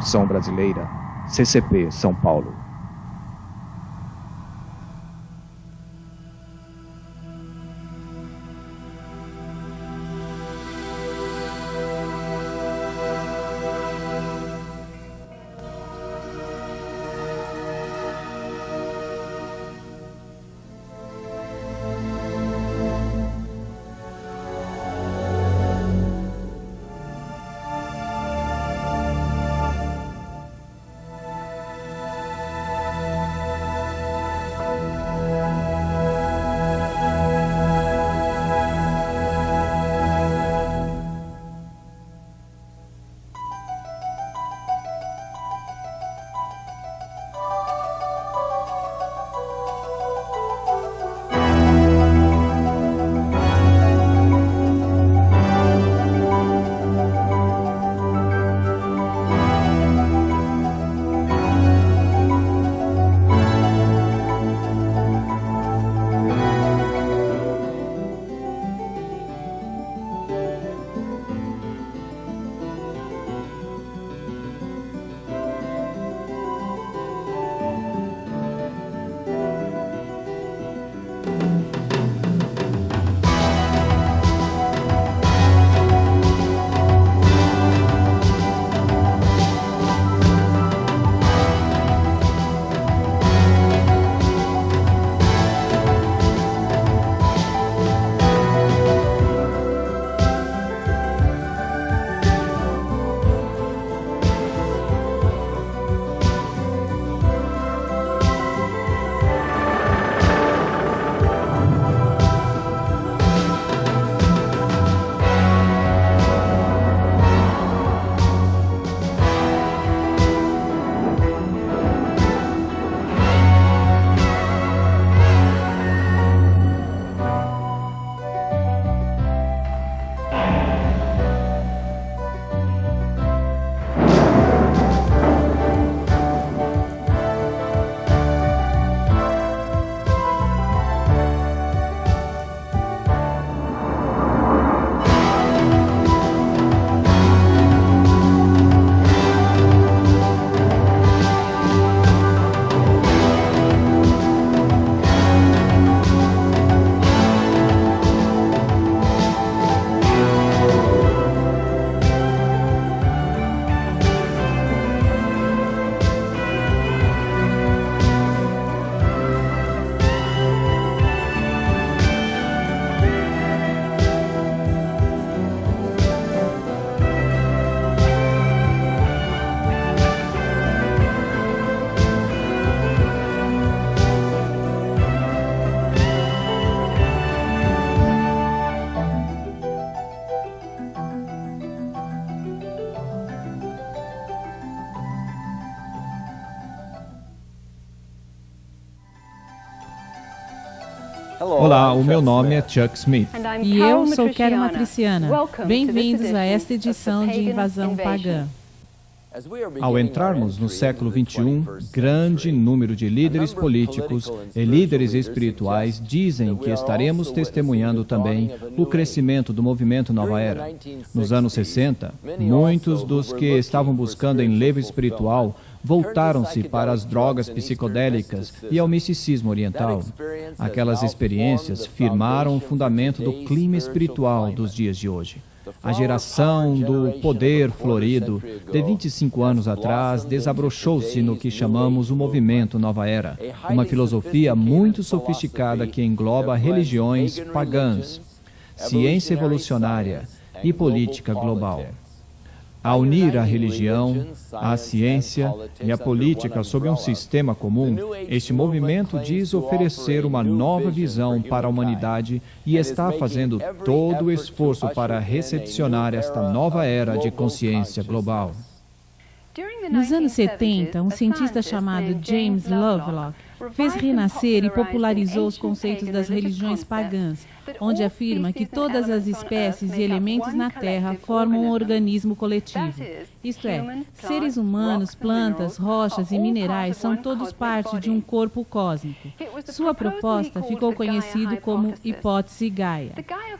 Concepção Brasileira, CCP, São Paulo. Olá, o meu nome é Chuck Smith. E eu sou Carol Matriciana. Bem-vindos a esta edição de Invasão Pagã. Ao entrarmos no século XXI, grande número de líderes políticos e líderes espirituais dizem que estaremos testemunhando também o crescimento do movimento Nova Era. Nos anos 60, muitos dos que estavam buscando enlevo espiritual voltaram-se para as drogas psicodélicas e ao misticismo oriental. Aquelas experiências firmaram o fundamento do clima espiritual dos dias de hoje. A geração do poder florido de 25 anos atrás desabrochou-se no que chamamos o movimento Nova Era, uma filosofia muito sofisticada que engloba religiões pagãs, ciência evolucionária e política global. A unir a religião, a ciência e a política sob um sistema comum, este movimento diz oferecer uma nova visão para a humanidade e está fazendo todo o esforço para recepcionar esta nova era de consciência global. Nos anos 70, um cientista chamado James Lovelock fez renascer e popularizou os conceitos das religiões pagãs, onde afirma que todas as espécies e elementos na Terra formam um organismo coletivo. Isto é, seres humanos, plantas, rochas e minerais são todos parte de um corpo cósmico. Sua proposta ficou conhecida como hipótese Gaia.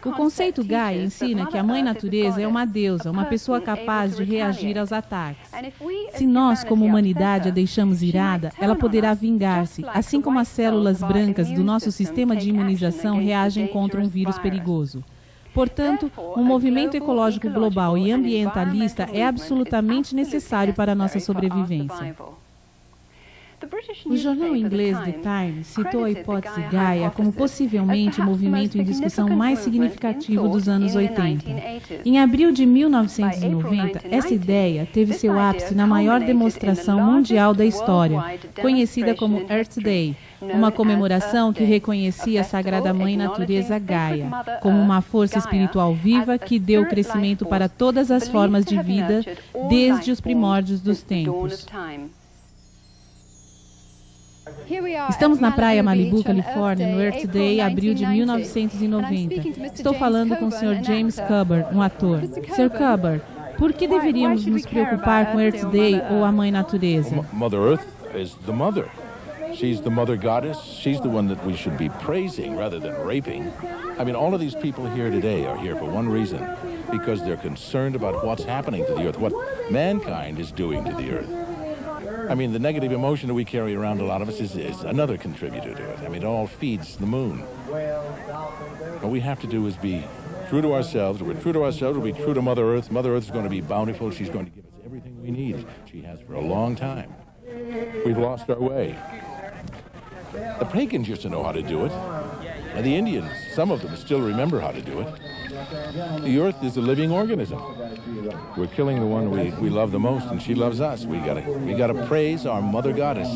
O conceito Gaia ensina que a Mãe Natureza é uma deusa, uma pessoa capaz de reagir aos ataques. Se nós, como humanidade, a deixamos irada, ela poderá vingar-se, assim como as células brancas do nosso sistema de imunização reagem contra um vírus perigoso. Portanto, um movimento ecológico global e ambientalista é absolutamente necessário para a nossa sobrevivência. O jornal inglês The Times citou a hipótese Gaia como possivelmente o movimento em discussão mais significativo dos anos 80. Em abril de 1990, essa ideia teve seu ápice na maior demonstração mundial da história, conhecida como Earth Day, uma comemoração que reconhecia a Sagrada Mãe Natureza Gaia como uma força espiritual viva que deu crescimento para todas as formas de vida desde os primórdios dos tempos. Estamos na praia Malibu, Califórnia, no Earth Day, abril de 1990. Estou falando com o Sr. James Coburn, um ator. Sr. Coburn, por que deveríamos nos preocupar com Earth Day ou a Mãe Natureza? Mother Earth is the mother. She's the mother goddess. She's the one that we should be praising rather than raping. I mean, all of these people here today are here for one reason, because they're concerned about what's happening to the earth, what mankind is doing to the earth. I mean, the negative emotion that we carry around, a lot of us, is another contributor to it. I mean, it all feeds the moon. What we have to do is be true to ourselves. We're true to ourselves. We'll be true to Mother Earth. Mother Earth is going to be bountiful. She's going to give us everything we need. She has for a long time. We've lost our way. The pagans used to know how to do it. And the Indians, some of them still remember how to do it. The earth is a living organism. We're killing the one we love the most, and she loves us. We gotta praise our mother goddess.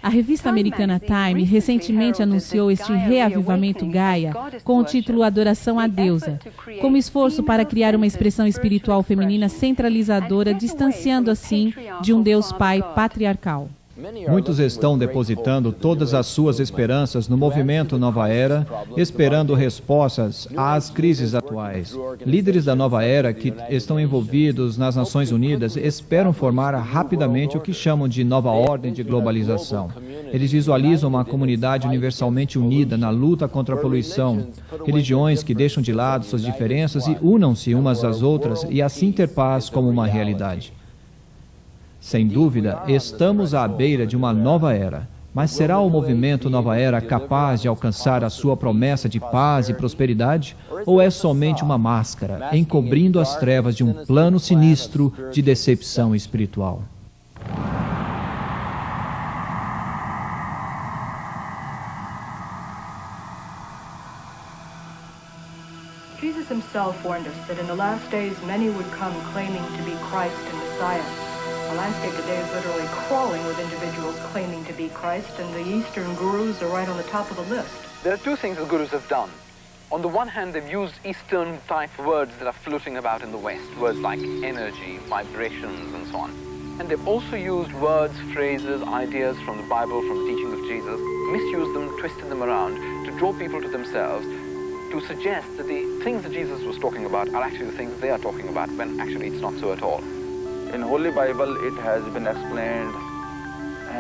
A revista americana Time recentemente anunciou este reavivamento Gaia com o título Adoração à Deusa, como esforço para criar uma expressão espiritual feminina centralizadora, distanciando assim de um Deus Pai patriarcal. Muitos estão depositando todas as suas esperanças no movimento Nova Era, esperando respostas às crises atuais. Líderes da Nova Era que estão envolvidos nas Nações Unidas esperam formar rapidamente o que chamam de nova ordem de globalização. Eles visualizam uma comunidade universalmente unida na luta contra a poluição, religiões que deixam de lado suas diferenças e unam-se umas às outras e assim ter paz como uma realidade. Sem dúvida, estamos à beira de uma nova era. Mas será o movimento Nova Era capaz de alcançar a sua promessa de paz e prosperidade? Ou é somente uma máscara, encobrindo as trevas de um plano sinistro de decepção espiritual? Jesus himself warned us that in the last days many would come claiming to be Christ and Messiah. The landscape today is literally crawling with individuals claiming to be Christ, and the Eastern gurus are right on the top of the list. There are two things the gurus have done. On the one hand, they've used Eastern-type words that are floating about in the West, words like energy, vibrations, and so on. And they've also used words, phrases, ideas from the Bible, from the teaching of Jesus, misused them, twisted them around to draw people to themselves, to suggest that the things that Jesus was talking about are actually the things they are talking about, when actually it's not so at all. In Holy Bible, it has been explained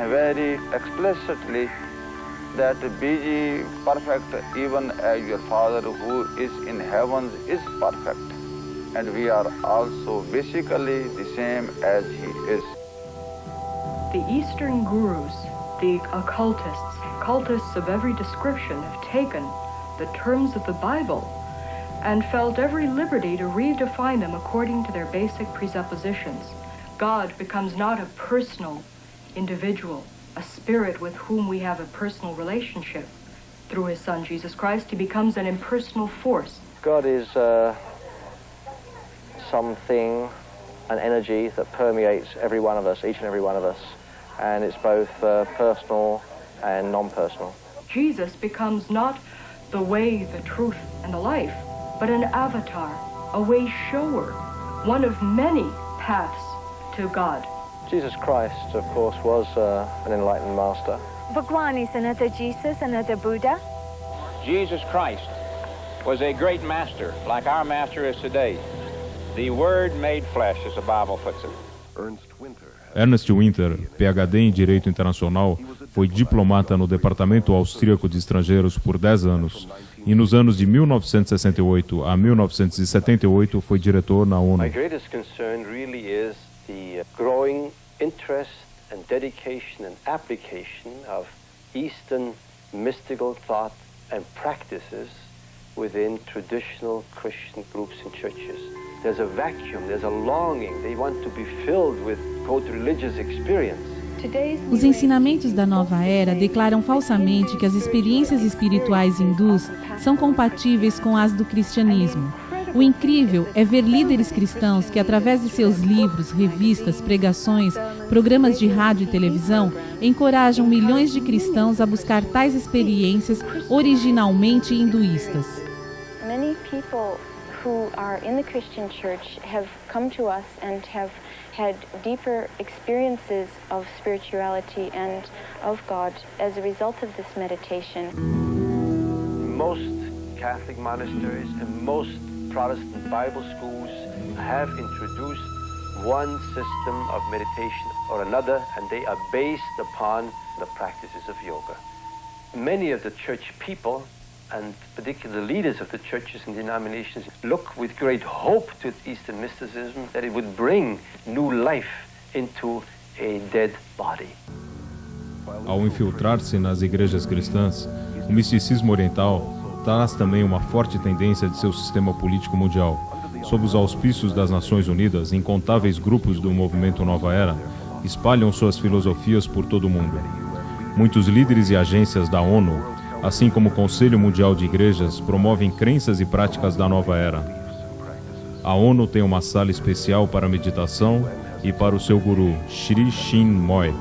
very explicitly that be ye perfect even as your Father who is in heavens is perfect. And we are also basically the same as He is. The Eastern gurus, the cultists of every description have taken the terms of the Bible and felt every liberty to redefine them according to their basic presuppositions. God becomes not a personal individual, a spirit with whom we have a personal relationship. Through his Son, Jesus Christ, he becomes an impersonal force. God is something, an energy that permeates every one of us, each and every one of us. And it's both personal and non-personal. Jesus becomes not the way, the truth, and the life, but an avatar, a way shower, one of many paths to God. Jesus Christ, of course, was an enlightened master, Bhagwan is another Jesus, another Buddha. Jesus Christ was a great master, like our master is today. The Word made flesh, as the Bible puts it. Ernest Winter, PhD em Direito Internacional, foi diplomata no Departamento Austríaco de Estrangeiros por 10 anos e nos anos de 1968 a 1978 foi diretor na ONU. My greatest concern really is the growing interest and dedication and application of Eastern mystical thought and practices within traditional Christian groups and churches. There's a vacuum, there's a longing. They want to be filled with, quote, religious experience. Os ensinamentos da nova era declaram falsamente que as experiências espirituais hindus são compatíveis com as do cristianismo. O incrível é ver líderes cristãos que, através de seus livros, revistas, pregações, programas de rádio e televisão, encorajam milhões de cristãos a buscar tais experiências originalmente hinduístas. Many people who are in the Christian church have come to us and have had deeper experiences of spirituality and of God as a result of this meditation. Most Catholic monasteries and most Protestant Bible schools have introduced one system of meditation or another, and they are based upon the practices of yoga. Many of the church people, and particularly the leaders of the churches and denominations, look with great hope to Eastern mysticism that it would bring new life into a dead body. Ao infiltrar-se nas igrejas cristãs, o misticismo oriental traz também uma forte tendência de seu sistema político mundial. Sob os auspícios das Nações Unidas, incontáveis grupos do movimento Nova Era espalham suas filosofias por todo o mundo. Muitos líderes e agências da ONU, assim como o Conselho Mundial de Igrejas, promovem crenças e práticas da nova era. A ONU tem uma sala especial para meditação e para o seu guru, Sri Chinmoy.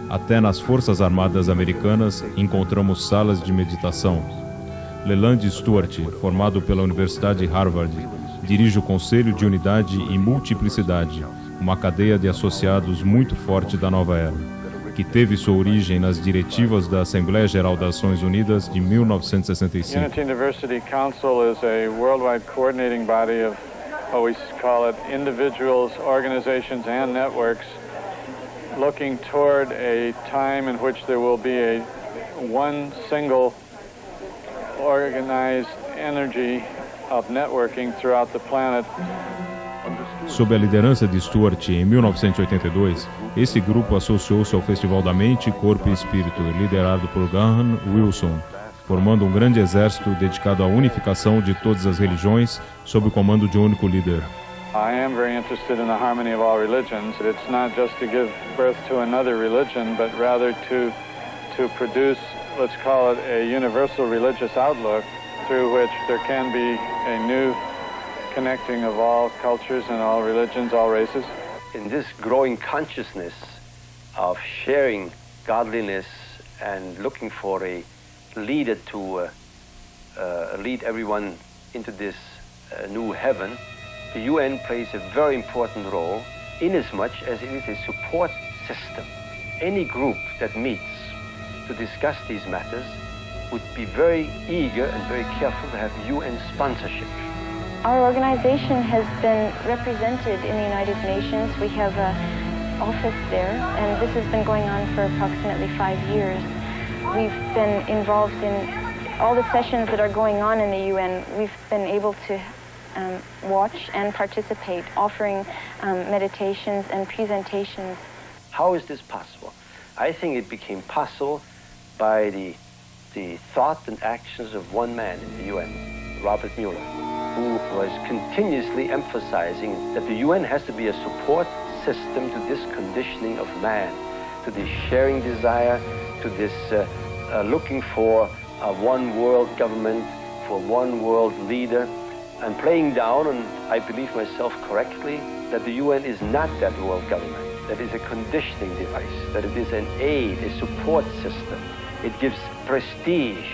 Até nas Forças Armadas Americanas encontramos salas de meditação. Leland Stewart, formado pela Universidade Harvard, dirige o Conselho de Unidade e Multiplicidade, uma cadeia de associados muito forte da nova era, que teve sua origem nas diretivas da Assembleia Geral das Nações Unidas de 1965. Unity University Council is a worldwide coordinating body of, what we call it, individuals, organizations and networks looking toward a time in which there will be one single organized energy of networking throughout the planet. Sob a liderança de Stewart, em 1982, esse grupo associou-se ao Festival da Mente, Corpo e Espírito, liderado por Graham Wilson, formando um grande exército dedicado à unificação de todas as religiões sob o comando de um único líder. I am very interested in the harmony of all religions. It's not just to give birth to another religion, but rather to produce, let's call it, a universal religious outlook through which there can be a new connecting of all cultures and all religions, all races. In this growing consciousness of sharing godliness and looking for a leader to lead everyone into this new heaven, the UN plays a very important role inasmuch as it is a support system. Any group that meets to discuss these matters would be very eager and very careful to have UN sponsorship. Our organization has been represented in the United Nations. We have an office there, and this has been going on for approximately 5 years. We've been involved in all the sessions that are going on in the UN. We've been able to watch and participate, offering meditations and presentations. How is this possible? I think it became possible by the thought and actions of one man in the UN, Robert Mueller, who was continuously emphasizing that the UN has to be a support system to this conditioning of man, to this sharing desire, to this looking for a one world government, for one world leader, and playing down, and I believe myself correctly, that the UN is not that world government, that is a conditioning device, that it is an aid, a support system. It gives prestige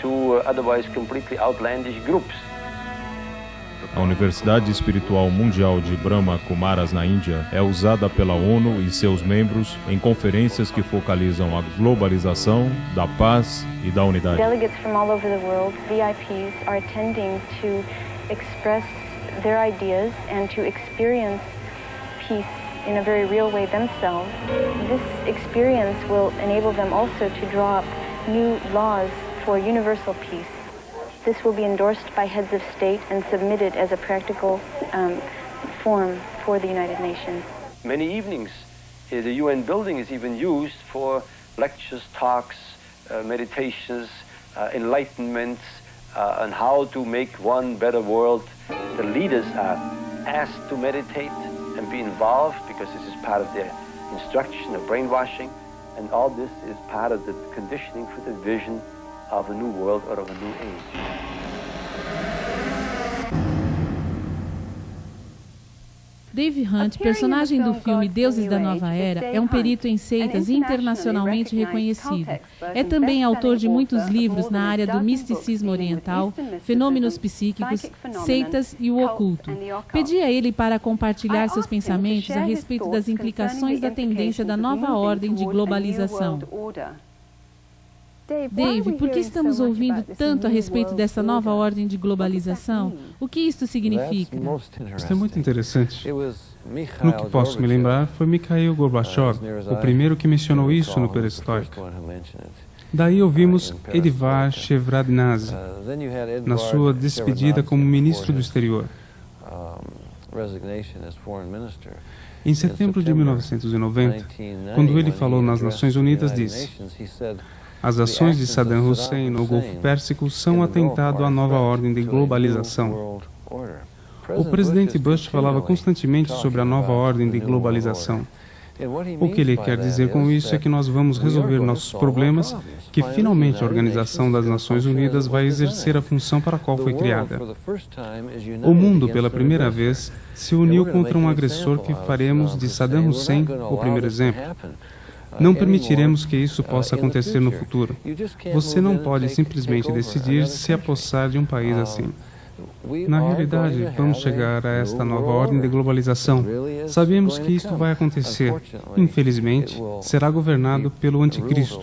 to otherwise completely outlandish groups. A Universidade Espiritual Mundial de Brahma Kumaras, na Índia, é usada pela ONU e seus membros em conferências que focalizam a globalização, da paz e da unidade. Delegates from all over the world, VIPs, are attending to express their ideas and to experience peace in a very real way themselves. This experience will enable them also to draw up new laws for universal peace. This will be endorsed by heads of state and submitted as a practical form for the United Nations. Many evenings, the UN building is even used for lectures, talks, meditations, enlightenments on how to make one better world. The leaders are asked to meditate and be involved because this is part of their instruction, of brainwashing, and all this is part of the conditioning for the vision of a new world or of a new age. Dave Hunt, personagem do filme Deuses da Nova Era, é um perito em seitas internacionalmente reconhecido. É também autor de muitos livros na área do misticismo oriental, fenômenos psíquicos, seitas e o oculto. Pedi a ele para compartilhar seus pensamentos a respeito das implicações da tendência da nova ordem de globalização. Dave, por que estamos ouvindo tanto a respeito dessa nova ordem de globalização? O que isto significa? Isso é muito interessante. No que posso me lembrar, foi Mikhail Gorbachev, o primeiro que mencionou isso no Perestroika. Daí ouvimos Edvard Shevardnadze, na sua despedida como ministro do exterior. Em setembro de 1990, quando ele falou nas Nações Unidas, disse: as ações de Saddam Hussein no Golfo Pérsico são um atentado à nova ordem de globalização. O presidente Bush falava constantemente sobre a nova ordem de globalização. O que ele quer dizer com isso é que nós vamos resolver nossos problemas, que finalmente a Organização das Nações Unidas vai exercer a função para a qual foi criada. O mundo, pela primeira vez, se uniu contra um agressor que faremos de Saddam Hussein o primeiro exemplo. Não permitiremos que isso possa acontecer no futuro. Você não pode simplesmente decidir se apossar de um país assim. Na realidade, vamos chegar a esta nova ordem de globalização. Sabemos que isto vai acontecer. Infelizmente, será governado pelo anticristo.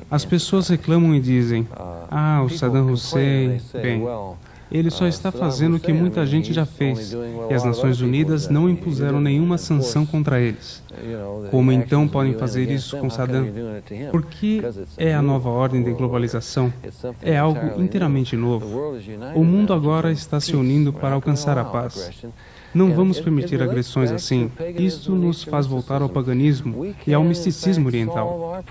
As pessoas reclamam e dizem: o Saddam Hussein, bem, ele só está fazendo o que muita gente já fez, e as Nações Unidas não impuseram nenhuma sanção contra eles. Como então podem fazer isso com Saddam? Porque é a nova ordem de globalização. É algo inteiramente novo. O mundo agora está se unindo para alcançar a paz. Não vamos permitir agressões assim. Isto nos faz voltar ao paganismo e ao misticismo oriental.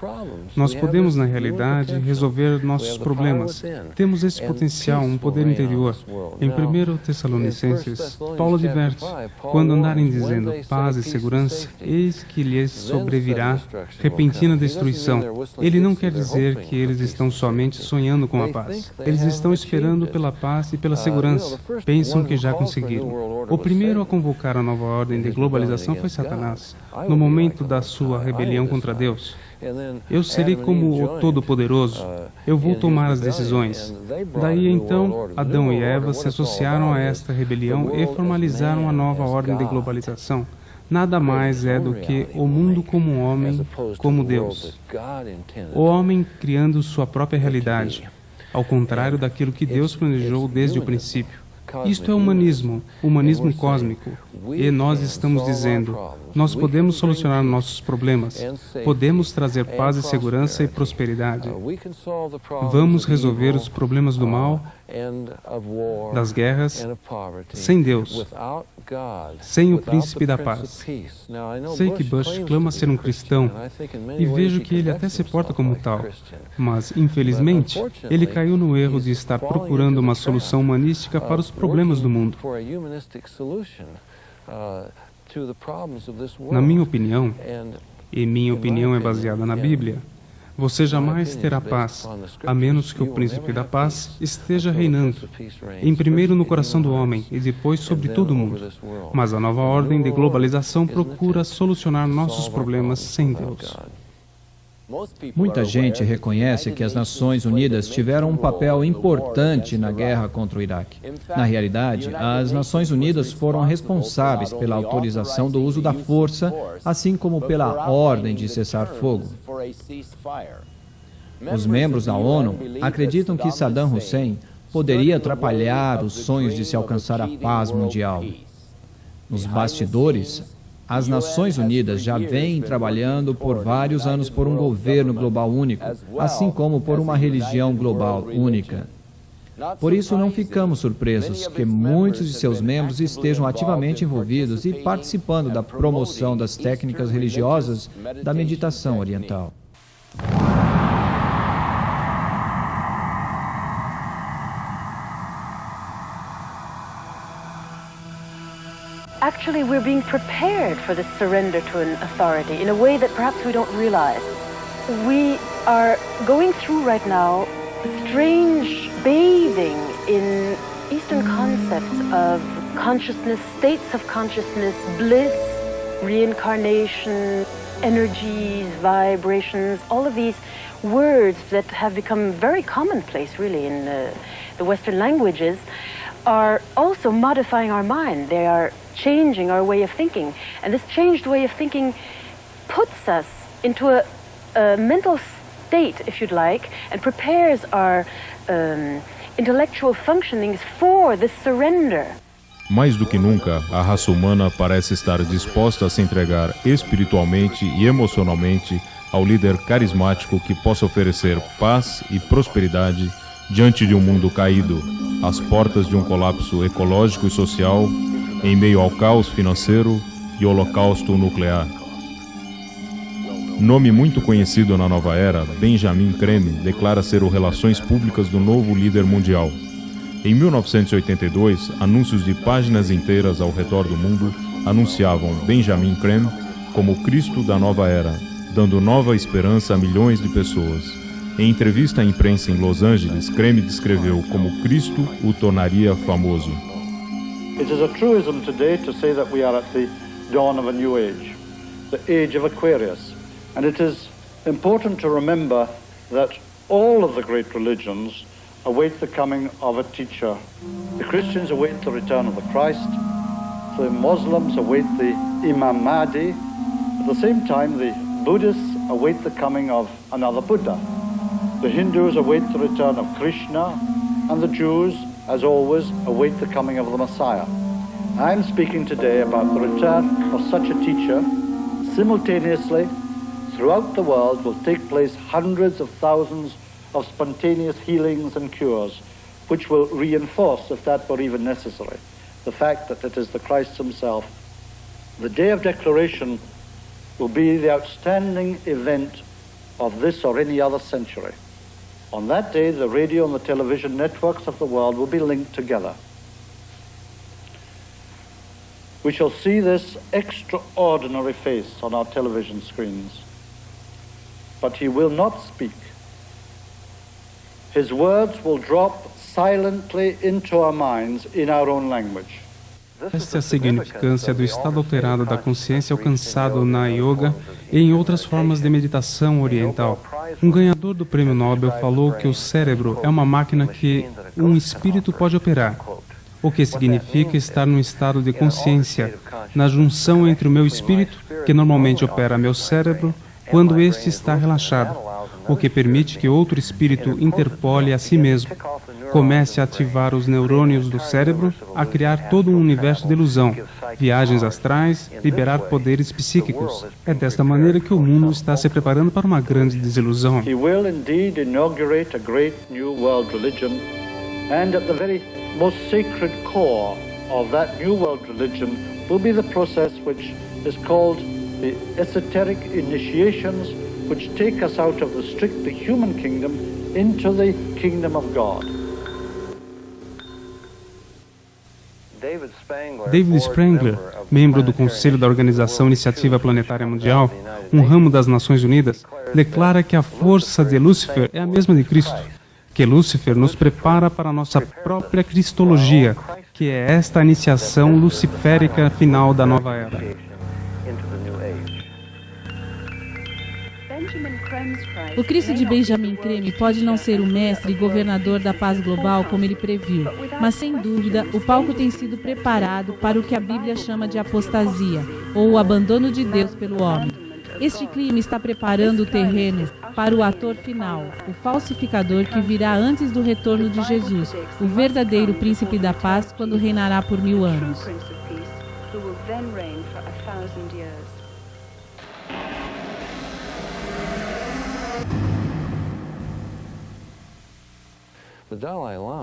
Nós podemos, na realidade, resolver nossos problemas. Temos esse potencial, um poder interior. Em 1 Tessalonicenses, Paulo adverte: quando andarem dizendo paz e segurança, eis que lhes sobrevirá repentina destruição. Ele não quer dizer que eles estão somente sonhando com a paz. Eles estão esperando pela paz e pela segurança. Pensam que já conseguiram. O primeiro a convocar a nova ordem de globalização foi Satanás, no momento da sua rebelião contra Deus. Eu serei como o Todo-Poderoso, eu vou tomar as decisões. Daí então, Adão e Eva se associaram a esta rebelião e formalizaram a nova ordem de globalização. Nada mais é do que o mundo como um homem, como Deus. O homem criando sua própria realidade, ao contrário daquilo que Deus planejou desde o princípio. Isto é humanismo cósmico. E nós estamos dizendo: nós podemos solucionar nossos problemas, podemos trazer paz e segurança e prosperidade. Vamos resolver os problemas do mal, das guerras, sem Deus, sem o príncipe da paz. Sei que Bush clama ser um cristão e vejo que ele até se porta como tal, mas, infelizmente, ele caiu no erro de estar procurando uma solução humanística para os problemas do mundo. Na minha opinião, e minha opinião é baseada na Bíblia, você jamais terá paz, a menos que o príncipe da paz esteja reinando, em primeiro no coração do homem e depois sobre todo o mundo. Mas a nova ordem de globalização procura solucionar nossos problemas sem Deus. Muita gente reconhece que as Nações Unidas tiveram um papel importante na guerra contra o Iraque. Na realidade, as Nações Unidas foram responsáveis pela autorização do uso da força, assim como pela ordem de cessar fogo. Os membros da ONU acreditam que Saddam Hussein poderia atrapalhar os sonhos de se alcançar a paz mundial. Nos bastidores, as Nações Unidas já vêm trabalhando por vários anos por um governo global único, assim como por uma religião global única. Por isso, não ficamos surpresos que muitos de seus membros estejam ativamente envolvidos e participando da promoção das técnicas religiosas da meditação oriental. Actually, we're being prepared for this surrender to an authority in a way that perhaps we don't realize. We are going through right now strange bathing in Eastern concepts of consciousness, states of consciousness, bliss, reincarnation, energies, vibrations, all of these words that have become very commonplace, really, in the Western languages, are also modifying our mind. They are changing our way of thinking. And this changed way of thinking puts us into a mental state, if you'd like, and prepares our intellectual functionings for this surrender. Mais do que nunca, a raça humana parece estar disposta a se entregar espiritualmente e emocionalmente ao líder carismático que possa oferecer paz e prosperidade diante de um mundo caído, às portas de um colapso ecológico e social, em meio ao caos financeiro e holocausto nuclear. Nome muito conhecido na nova era, Benjamin Creme declara ser o Relações Públicas do novo líder mundial. Em 1982, anúncios de páginas inteiras ao redor do mundo anunciavam Benjamin Creme como Cristo da nova era, dando nova esperança a milhões de pessoas. Em entrevista à imprensa em Los Angeles, Creme descreveu como Cristo o tornaria famoso. It is a truism today to say that we are at the dawn of a new age, the age of Aquarius. And it is important to remember that all of the great religions await the coming of a teacher. The Christians await the return of the Christ, the Muslims await the Imam Mahdi, at the same time the Buddhists await the coming of another Buddha. The Hindus await the return of Krishna, and the Jews, as always, await the coming of the Messiah. I'm speaking today about the return of such a teacher. Simultaneously, throughout the world will take place hundreds of thousands of spontaneous healings and cures, which will reinforce, if that were even necessary, the fact that it is the Christ himself. The day of declaration will be the outstanding event of this or any other century. On that day, the radio and the television networks of the world will be linked together. We shall see this extraordinary face on our television screens. But he will not speak. His words will drop silently into our minds in our own language. Esta é a significância do estado alterado da consciência alcançado na yoga e em outras formas de meditação oriental. Um ganhador do Prêmio Nobel falou que o cérebro é uma máquina que um espírito pode operar, o que significa estar num estado de consciência, na junção entre o meu espírito, que normalmente opera meu cérebro, quando este está relaxado, o que permite que outro espírito interpole a si mesmo, comece a ativar os neurônios do cérebro, a criar todo um universo de ilusão, viagens astrais, liberar poderes psíquicos. É desta maneira que o mundo está se preparando para uma grande desilusão. He will indeed inaugurate a great new world religion, and at the very most sacred core of that new world religion will be the process which is called the esoteric initiations, which take us out of the strictly human kingdom into the kingdom of God. David Spangler, membro do Conselho da Organização Iniciativa Planetária Mundial, um ramo das Nações Unidas, declara que a força de Lúcifer é a mesma de Cristo, que Lúcifer nos prepara para a nossa própria cristologia, que é esta iniciação luciférica final da nova era. O Cristo de Benjamin Creme pode não ser o mestre e governador da paz global como ele previu, mas sem dúvida o palco tem sido preparado para o que a Bíblia chama de apostasia, ou o abandono de Deus pelo homem. Este clima está preparando o terreno para o ator final, o falsificador que virá antes do retorno de Jesus, o verdadeiro príncipe da paz, quando reinará por 1000 anos.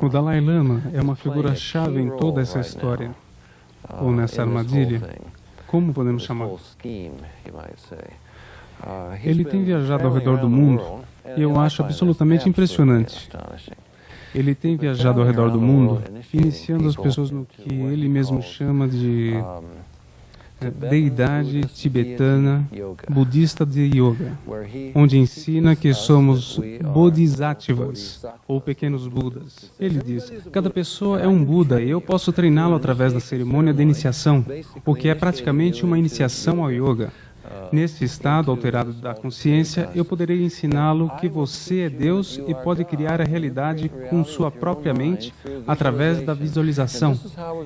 O Dalai Lama é uma figura-chave em toda essa história, ou nessa armadilha, como podemos chamar. Ele tem viajado ao redor do mundo e eu acho absolutamente impressionante. Ele tem viajado ao redor do mundo, iniciando as pessoas no que ele mesmo chama de deidade tibetana budista de yoga, onde ensina que somos bodhisattvas, ou pequenos budas. Ele diz, cada pessoa é um Buda e eu posso treiná-lo através da cerimônia de iniciação, o que é praticamente uma iniciação ao yoga. Nesse estado alterado da consciência, eu poderei ensiná-lo que você é Deus e pode criar a realidade com sua própria mente através da visualização.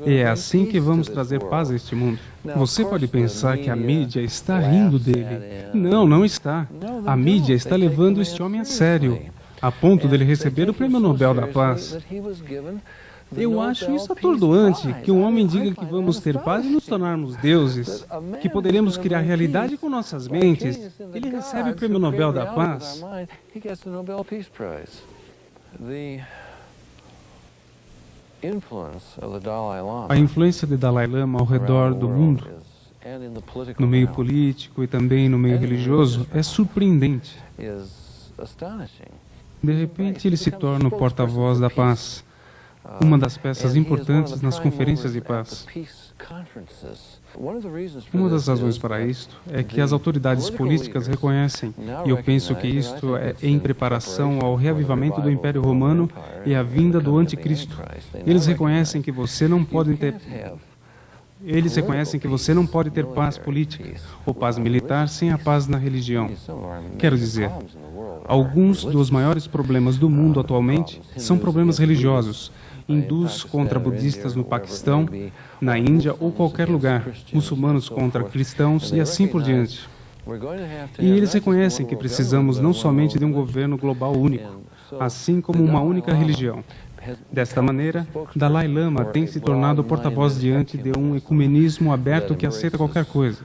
E é assim que vamos trazer paz a este mundo. Você pode pensar que a mídia está rindo dele. Não, não está. A mídia está levando este homem a sério, a ponto dele receber o Prêmio Nobel da Paz. Eu acho isso atordoante, que um homem diga que vamos ter paz e nos tornarmos deuses, que poderemos criar realidade com nossas mentes. Ele recebe o Prêmio Nobel da Paz. A influência de Dalai Lama ao redor do mundo, no meio político e também no meio religioso, é surpreendente. De repente, ele se torna o porta-voz da paz, uma das peças importantes nas conferências de paz. Uma das razões para isto é que as autoridades políticas reconhecem, e eu penso que isto é em preparação ao reavivamento do Império Romano e à vinda do Anticristo. Eles reconhecem que você não pode ter paz política ou paz militar sem a paz na religião. Quero dizer, alguns dos maiores problemas do mundo atualmente são problemas religiosos. Hindus contra budistas no Paquistão, na Índia ou qualquer lugar, muçulmanos contra cristãos e assim por diante. E eles reconhecem que precisamos não somente de um governo global único, assim como uma única religião. Desta maneira, Dalai Lama tem se tornado porta-voz diante de um ecumenismo aberto que aceita qualquer coisa.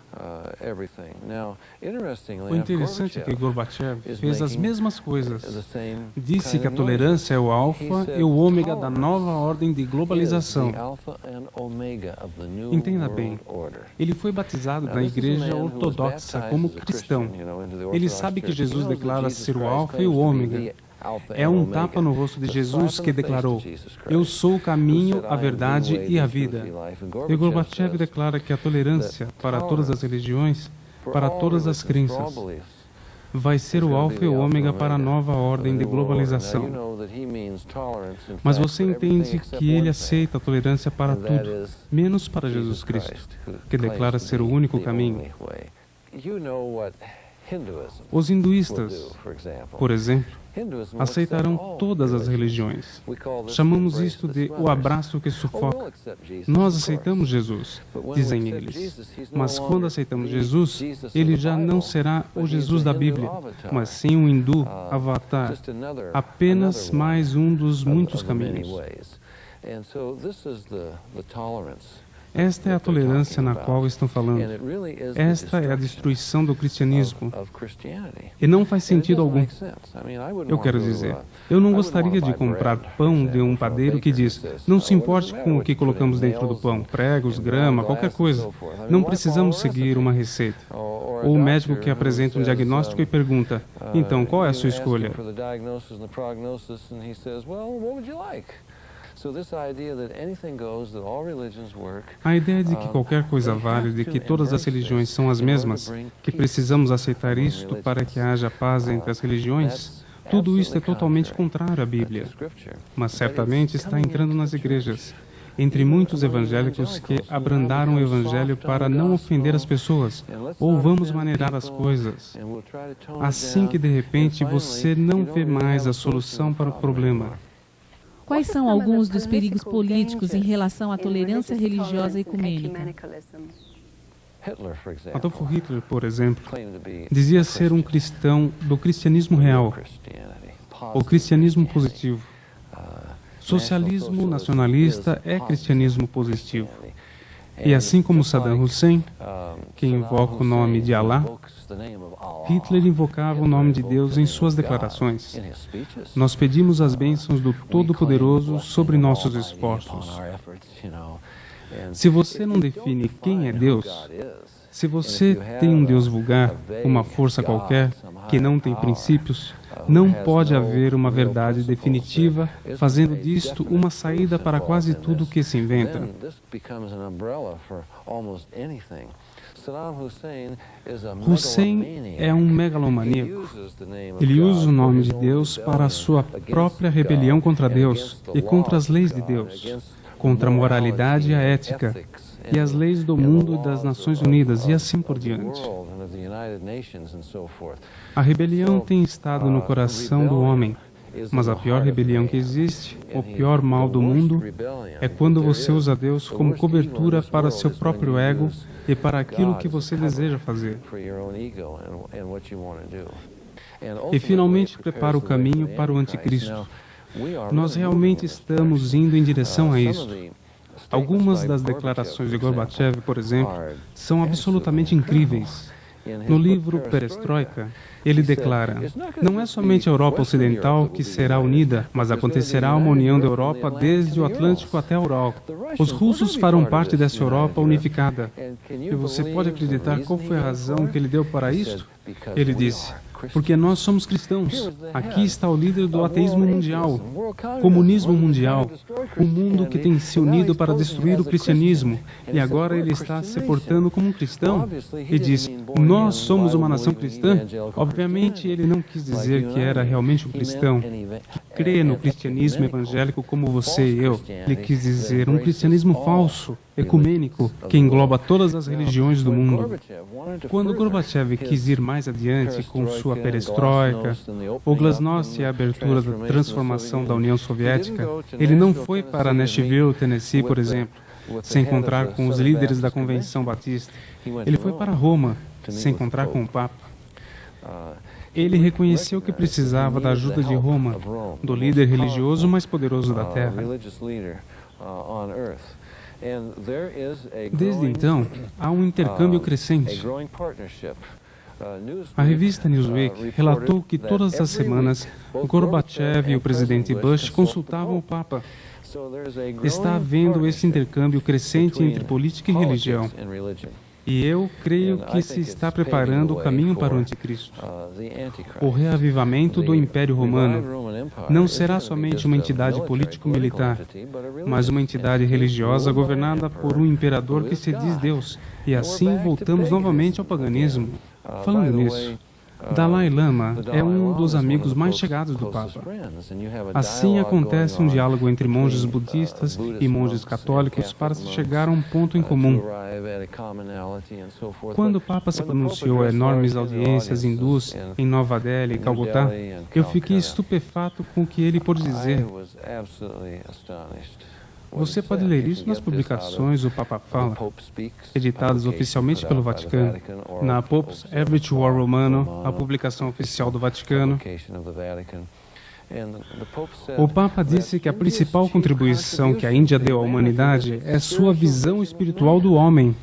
O interessante é que Gorbachev fez as mesmas coisas. Disse que a tolerância é o alfa e o ômega da nova ordem de globalização. Entenda bem, ele foi batizado na igreja ortodoxa como cristão. Ele sabe que Jesus declara ser o alfa e o ômega. É um tapa no rosto de Jesus que declarou, eu sou o caminho, a verdade e a vida. E Gorbachev declara que a tolerância para todas as religiões, para todas as crenças, vai ser o alfa e o ômega para a nova ordem de globalização. Mas você entende que ele aceita a tolerância para tudo, menos para Jesus Cristo, que declara ser o único caminho. Os hinduístas, por exemplo, aceitarão todas as religiões. Chamamos isto de o abraço que sufoca. Nós aceitamos Jesus, dizem eles. Mas quando aceitamos Jesus, ele já não será o Jesus da Bíblia, mas sim um hindu, avatar, apenas mais um dos muitos caminhos. Esta é a tolerância na qual estão falando. Esta é a destruição do cristianismo. E não faz sentido algum. Eu quero dizer, eu não gostaria de comprar pão de um padeiro que diz, não se importe com o que colocamos dentro do pão, pregos, grama, qualquer coisa. Não precisamos seguir uma receita. Ou o médico que apresenta um diagnóstico e pergunta, então, qual é a sua escolha? A ideia de que qualquer coisa vale, de que todas as religiões são as mesmas, que precisamos aceitar isto para que haja paz entre as religiões, tudo isso é totalmente contrário à Bíblia. Mas certamente está entrando nas igrejas. entre muitos evangélicos que abrandaram o evangelho para não ofender as pessoas, ou vamos maneirar as coisas. Assim que de repente você não vê mais a solução para o problema. Quais são alguns dos perigos políticos em relação à tolerância religiosa ecumênica? Adolf Hitler, por exemplo, dizia ser um cristão do cristianismo real, o cristianismo positivo. Socialismo nacionalista é cristianismo positivo. E assim como Saddam Hussein, que invoca o nome de Allah, Hitler invocava o nome de Deus em suas declarações. Nós pedimos as bênçãos do Todo-Poderoso sobre nossos esforços. Se você não define quem é Deus, se você tem um Deus vulgar, uma força qualquer, que não tem princípios, não pode haver uma verdade definitiva, fazendo disto uma saída para quase tudo que se inventa. Hussein é um megalomaníaco. Ele usa o nome de Deus para a sua própria rebelião contra Deus e contra as leis de Deus, contra a moralidade e a ética, e as leis do mundo e das Nações Unidas, e assim por diante. A rebelião tem estado no coração do homem, mas a pior rebelião que existe, o pior mal do mundo, é quando você usa Deus como cobertura para seu próprio ego e para aquilo que você deseja fazer. E finalmente prepara o caminho para o anticristo. Nós realmente estamos indo em direção a isto. Algumas das declarações de Gorbachev, por exemplo, são absolutamente incríveis. No livro Perestroika, ele declara: não é somente a Europa Ocidental que será unida, mas acontecerá uma união da Europa desde o Atlântico até a Ural. Os russos farão parte dessa Europa unificada. E você pode acreditar qual foi a razão que ele deu para isto? Ele disse: porque nós somos cristãos. Aqui está o líder do ateísmo mundial, comunismo mundial, o mundo que tem se unido para destruir o cristianismo, e agora ele está se portando como um cristão. E diz: nós somos uma nação cristã. Obviamente ele não quis dizer que era realmente um cristão, que crê no cristianismo evangélico como você e eu. Ele quis dizer um cristianismo falso, ecumênico, que engloba todas as religiões do mundo. Quando Gorbachev quis ir mais adiante com sua perestroika, o glasnost e a abertura da transformação da União Soviética, ele não foi para Nashville, Tennessee, por exemplo, se encontrar com os líderes da Convenção Batista. Ele foi para Roma, se encontrar com o Papa. Ele reconheceu que precisava da ajuda de Roma, do líder religioso mais poderoso da Terra. Desde então, há um intercâmbio crescente. A revista Newsweek relatou que todas as semanas Gorbachev e o presidente Bush consultavam o Papa. Está havendo esse intercâmbio crescente entre política e religião. E eu creio que se está preparando o caminho para o anticristo. O reavivamento do Império Romano não será somente uma entidade político-militar, mas uma entidade religiosa governada por um imperador que se diz Deus. E assim voltamos novamente ao paganismo. Falando nisso, Dalai Lama é um dos amigos mais chegados do Papa. Assim acontece um diálogo entre monges budistas e monges católicos para se chegar a um ponto em comum. Quando o Papa se pronunciou a enormes audiências hindus em Nova Delhi e Calcutá, eu fiquei estupefato com o que ele pôde dizer. Você pode ler isso nas publicações O Papa Fala, editadas oficialmente pelo Vaticano, na Pope's Average War Romano, a publicação oficial do Vaticano. O Papa disse que a principal contribuição que a Índia deu à humanidade é sua visão espiritual do homem.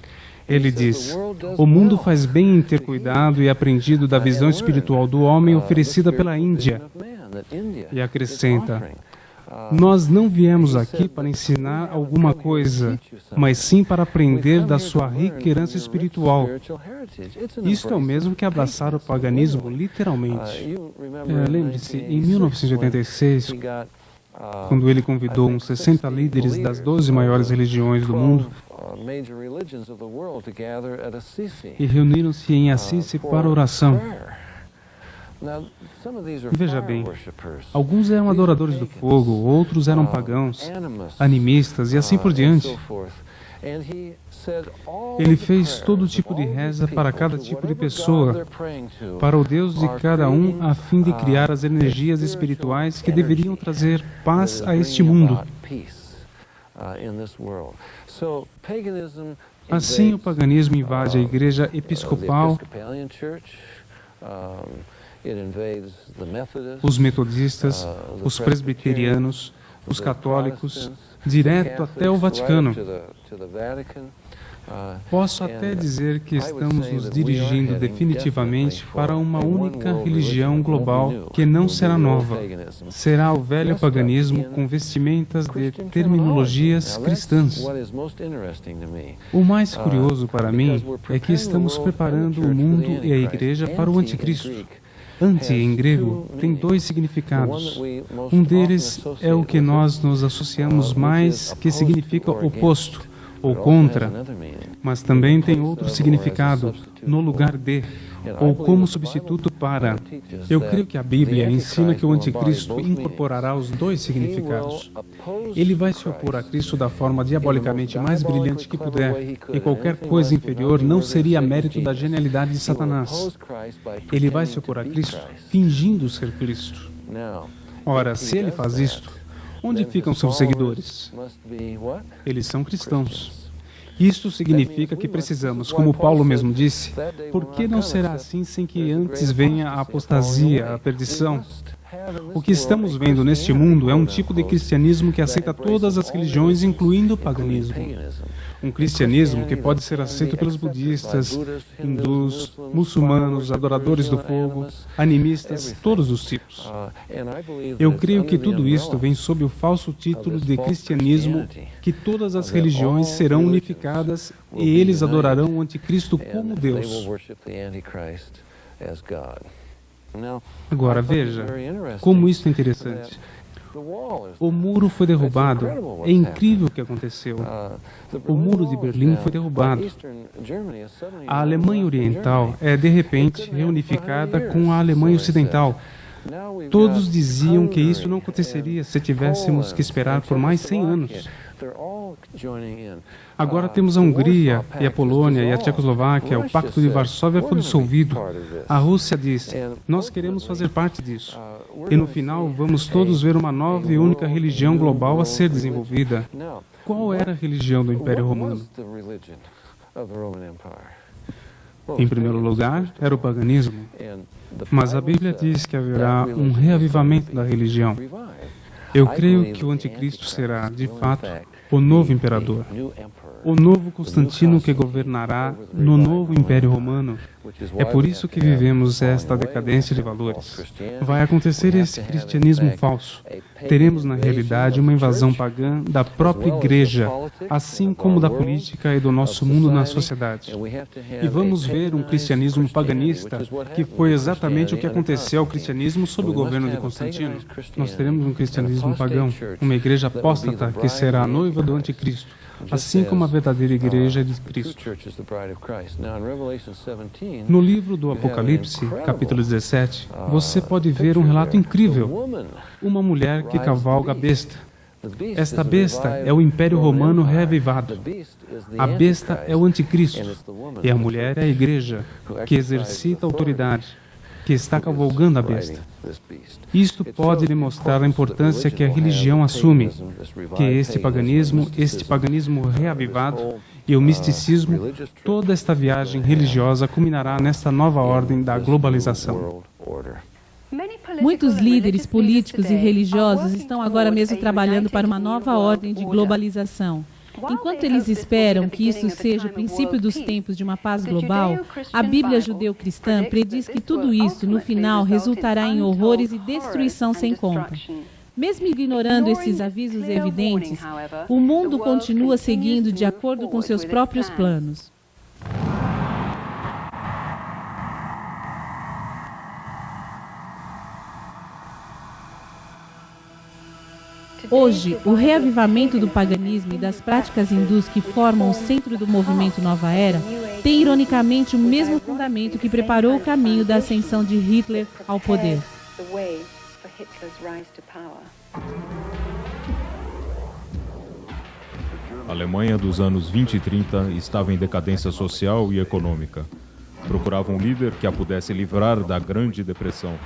Ele diz: o mundo faz bem em ter cuidado e aprendido da visão espiritual do homem oferecida pela Índia. E acrescenta: nós não viemos aqui para ensinar alguma coisa, mas sim para aprender da sua rica herança espiritual. Isto é o mesmo que abraçar o paganismo, literalmente. Lembre-se, em 1986, quando ele convidou uns 60 líderes das 12 maiores religiões do mundo e reuniram-se em Assisi para oração. Veja bem, alguns eram adoradores do fogo, outros eram pagãos, animistas e assim por diante. Ele fez todo tipo de reza para cada tipo de pessoa, para o Deus de cada um, a fim de criar as energias espirituais que deveriam trazer paz a este mundo. Assim, o paganismo invade a igreja episcopal, os metodistas, os presbiterianos, os católicos, direto até o Vaticano. Posso até dizer que estamos nos dirigindo definitivamente para uma única religião global que não será nova. Será o velho paganismo com vestimentas de terminologias cristãs. O mais curioso para mim é que estamos preparando o mundo e a igreja para o anticristo. Anti, em grego, tem dois significados. Um deles é o que nós nos associamos mais, que significa oposto, ou contra, mas também tem outro significado, no lugar de, ou como substituto para. Eu creio que a Bíblia ensina que o anticristo incorporará os dois significados. Ele vai se opor a Cristo da forma diabolicamente mais brilhante que puder, e qualquer coisa inferior não seria mérito da genialidade de Satanás. Ele vai se opor a Cristo fingindo ser Cristo. Ora, se ele faz isto, onde ficam seus seguidores? Eles são cristãos. Isto significa que precisamos, como Paulo mesmo disse, por que não será assim sem que antes venha a apostasia, a perdição? O que estamos vendo neste mundo é um tipo de cristianismo que aceita todas as religiões, incluindo o paganismo. Um cristianismo que pode ser aceito pelos budistas, hindus, muçulmanos, adoradores do fogo, animistas, todos os tipos. Eu creio que tudo isto vem sob o falso título de cristianismo, que todas as religiões serão unificadas e eles adorarão o anticristo como Deus. Agora veja como isso é interessante. O muro foi derrubado. É incrível o que aconteceu. O muro de Berlim foi derrubado. A Alemanha Oriental é, de repente, reunificada com a Alemanha Ocidental. Todos diziam que isso não aconteceria se tivéssemos que esperar por mais 100 anos. Agora temos a Hungria e a Polônia e a Tchecoslováquia. O Pacto de Varsóvia foi dissolvido. A Rússia disse, nós queremos fazer parte disso. E no final vamos todos ver uma nova e única religião global a ser desenvolvida. Qual era a religião do Império Romano? Em primeiro lugar, era o paganismo. Mas a Bíblia diz que haverá um reavivamento da religião. Eu creio que o anticristo será, de fato, o novo imperador, o novo Constantino que governará no novo Império Romano. É por isso que vivemos esta decadência de valores. Vai acontecer esse cristianismo falso. Teremos, na realidade, uma invasão pagã da própria igreja, assim como da política e do nosso mundo na sociedade. E vamos ver um cristianismo paganista, que foi exatamente o que aconteceu ao cristianismo sob o governo de Constantino. Nós teremos um cristianismo pagão, uma igreja apóstata que será a noiva do anticristo, assim como a verdadeira igreja de Cristo. No livro do Apocalipse, capítulo 17, você pode ver um relato incrível. Uma mulher que cavalga a besta. Esta besta é o Império Romano reavivado. A besta é o anticristo. E a mulher é a igreja, que exercita autoridade, que está cavalgando a besta. Isto pode lhe mostrar a importância que a religião assume, que este paganismo reavivado e o misticismo, toda esta viagem religiosa culminará nesta nova ordem da globalização. Muitos líderes políticos e religiosos estão agora mesmo trabalhando para uma nova ordem de globalização. Enquanto eles esperam que isso seja o princípio dos tempos de uma paz global, a Bíblia judeu-cristã prediz que tudo isso, no final, resultará em horrores e destruição sem conta. Mesmo ignorando esses avisos evidentes, o mundo continua seguindo de acordo com seus próprios planos. Hoje, o reavivamento do paganismo e das práticas hindus que formam o centro do movimento Nova Era tem ironicamente o mesmo fundamento que preparou o caminho da ascensão de Hitler ao poder. A Alemanha dos anos 20 e 30 estava em decadência social e econômica. Procurava um líder que a pudesse livrar da Grande Depressão.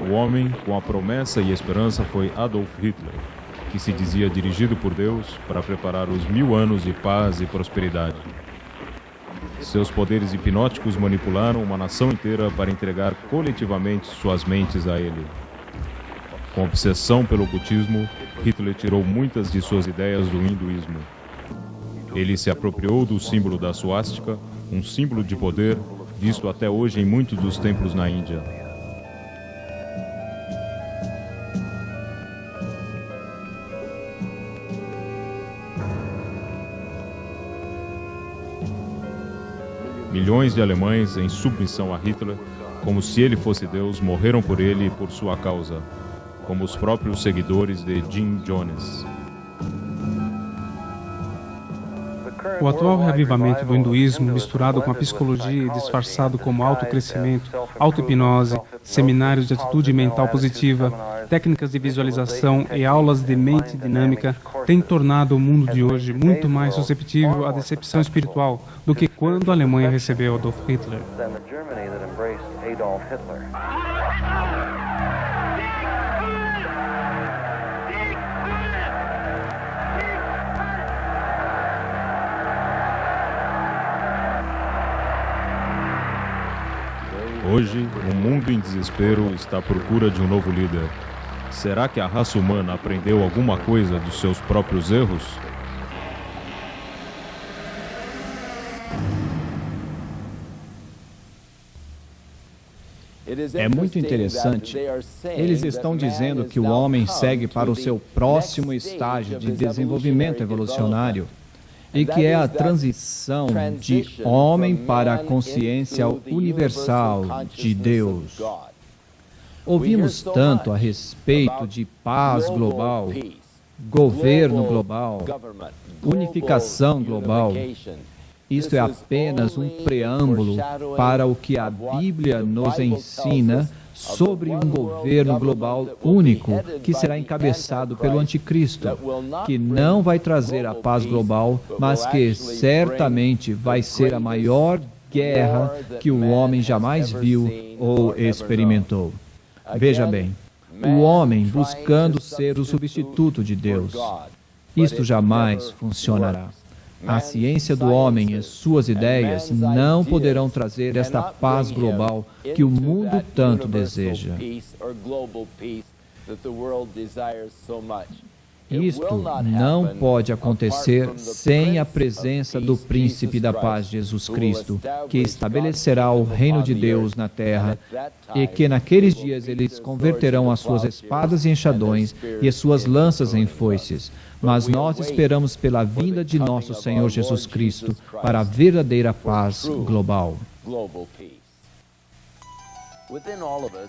O homem com a promessa e esperança foi Adolf Hitler, que se dizia dirigido por Deus para preparar os 1000 anos de paz e prosperidade. Seus poderes hipnóticos manipularam uma nação inteira para entregar coletivamente suas mentes a ele. Com obsessão pelo ocultismo, Hitler tirou muitas de suas ideias do hinduísmo. Ele se apropriou do símbolo da suástica, um símbolo de poder visto até hoje em muitos dos templos na Índia. Milhões de alemães em submissão a Hitler, como se ele fosse Deus, morreram por ele e por sua causa, como os próprios seguidores de Jim Jones. O atual reavivamento do hinduísmo, misturado com a psicologia e disfarçado como autocrescimento, auto-hipnose, seminários de atitude mental positiva, técnicas de visualização e aulas de mente dinâmica, tem tornado o mundo de hoje muito mais susceptível à decepção espiritual do que quando a Alemanha recebeu Adolf Hitler. Hoje, o mundo em desespero está à procura de um novo líder. Será que a raça humana aprendeu alguma coisa dos seus próprios erros? É muito interessante. Eles estão dizendo que o homem segue para o seu próximo estágio de desenvolvimento evolucionário e que é a transição de homem para a consciência universal de Deus. Ouvimos tanto a respeito de paz global, governo global, unificação global. Isto é apenas um preâmbulo para o que a Bíblia nos ensina sobre um governo global único que será encabeçado pelo Anticristo, que não vai trazer a paz global, mas que certamente vai ser a maior guerra que o homem jamais viu ou experimentou. Veja bem, o homem buscando ser o substituto de Deus. Isto jamais funcionará. A ciência do homem e suas ideias não poderão trazer esta paz global que o mundo tanto deseja. Isto não pode acontecer sem a presença do Príncipe da Paz, Jesus Cristo, que estabelecerá o reino de Deus na terra e que naqueles dias eles converterão as suas espadas em enxadões e as suas lanças em foices. Mas nós esperamos pela vinda de nosso Senhor Jesus Cristo para a verdadeira paz global.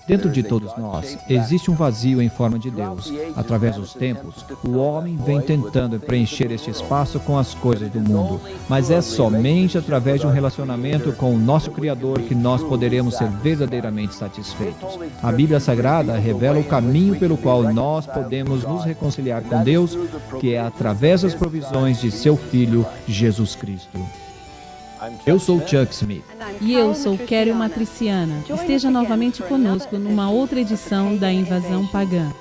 Dentro de todos nós, existe um vazio em forma de Deus. Através dos tempos, o homem vem tentando preencher este espaço com as coisas do mundo. Mas é somente através de um relacionamento com o nosso Criador que nós poderemos ser verdadeiramente satisfeitos. A Bíblia Sagrada revela o caminho pelo qual nós podemos nos reconciliar com Deus, que é através das provisões de seu Filho, Jesus Cristo. Eu sou Chuck Smith. E eu sou Kerry Matriciana. Esteja novamente conosco numa outra edição da Invasão Pagã.